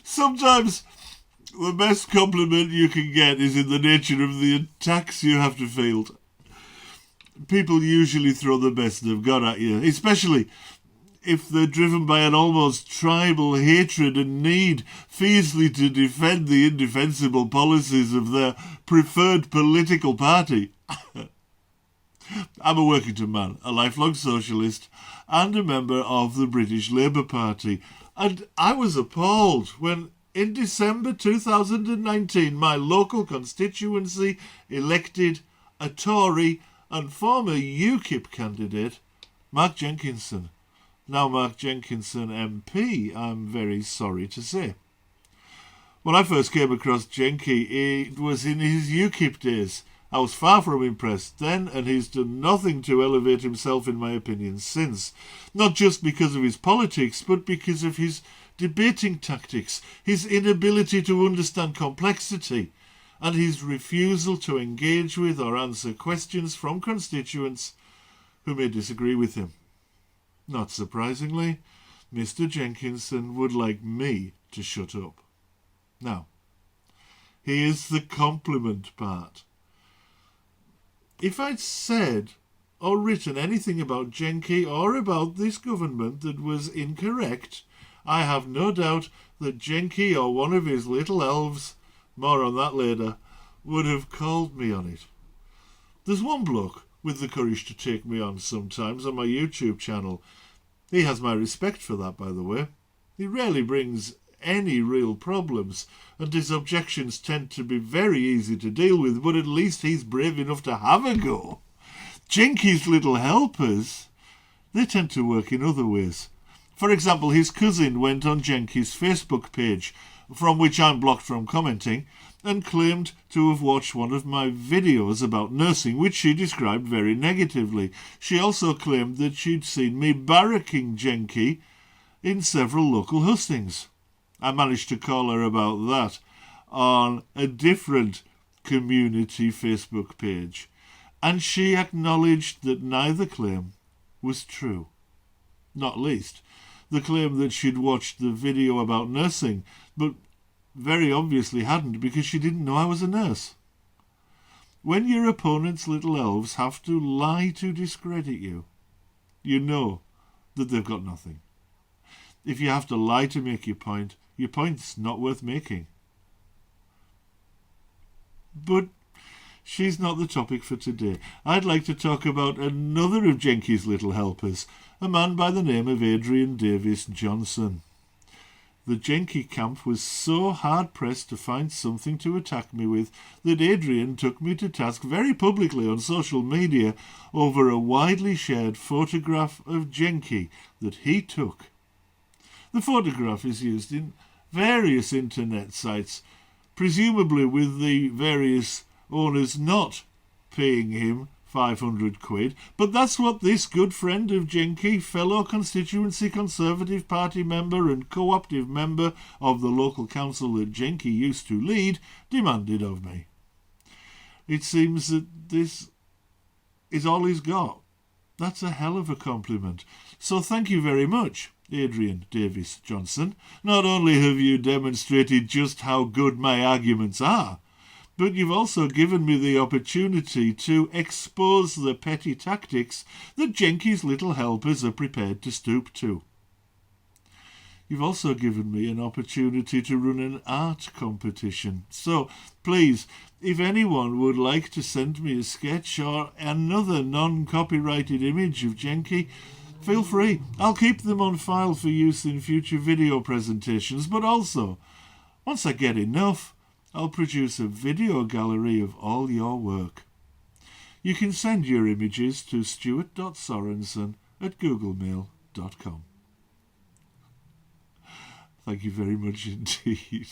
Sometimes the best compliment you can get is in the nature of the attacks you have to field. People usually throw the best they've got at you, especially if they're driven by an almost tribal hatred and need fiercely to defend the indefensible policies of their preferred political party. I'm a Workington man, a lifelong socialist, and a member of the British Labour Party. And I was appalled when, in December 2019, my local constituency elected a Tory and former UKIP candidate, Mark Jenkinson. Now Mark Jenkinson MP, I'm very sorry to say. When I first came across Jenky, it was in his UKIP days. I was far from impressed then, and he's done nothing to elevate himself, in my opinion, since. Not just because of his politics, but because of his debating tactics, his inability to understand complexity, and his refusal to engage with or answer questions from constituents who may disagree with him. Not surprisingly, Mr. Jenkinson would like me to shut up. Now, here's the compliment part. If I'd said or written anything about Jenky or about this government that was incorrect, I have no doubt that Jenky or one of his little elves, more on that later, would have called me on it. There's one bloke with the courage to take me on sometimes on my YouTube channel. He has my respect for that, by the way. He rarely brings any real problems, and his objections tend to be very easy to deal with, but at least he's brave enough to have a go. Jenky's little helpers, they tend to work in other ways. For example, his cousin went on Jenky's Facebook page, from which I'm blocked from commenting, and claimed to have watched one of my videos about nursing, which she described very negatively. She also claimed that she'd seen me barracking Jenky in several local hustings. I managed to call her about that on a different community Facebook page, and she acknowledged that neither claim was true. Not least the claim that she'd watched the video about nursing, but very obviously hadn't, because she didn't know I was a nurse. When your opponent's little elves have to lie to discredit you, you know that they've got nothing. If you have to lie to make your point's not worth making. But she's not the topic for today. I'd like to talk about another of Jenky's little helpers, a man by the name of Adrian Davis Johnson. The Jenky camp was so hard-pressed to find something to attack me with that Adrian took me to task very publicly on social media over a widely shared photograph of Jenky that he took. The photograph is used in various internet sites, presumably with the various owners not paying him 500 quid, but that's what this good friend of Jenky, fellow constituency Conservative Party member and co-optive member of the local council that Jenky used to lead, demanded of me. It seems that this is all he's got. That's a hell of a compliment. So thank you very much, Adrian Davis Johnson. Not only have you demonstrated just how good my arguments are, but you've also given me the opportunity to expose the petty tactics that Jenky's little helpers are prepared to stoop to. You've also given me an opportunity to run an art competition. So, please, if anyone would like to send me a sketch or another non-copyrighted image of Jenky, feel free. I'll keep them on file for use in future video presentations, but also, once I get enough, I'll produce a video gallery of all your work. You can send your images to stuart.sorensen@googlemail.com. Thank you very much indeed.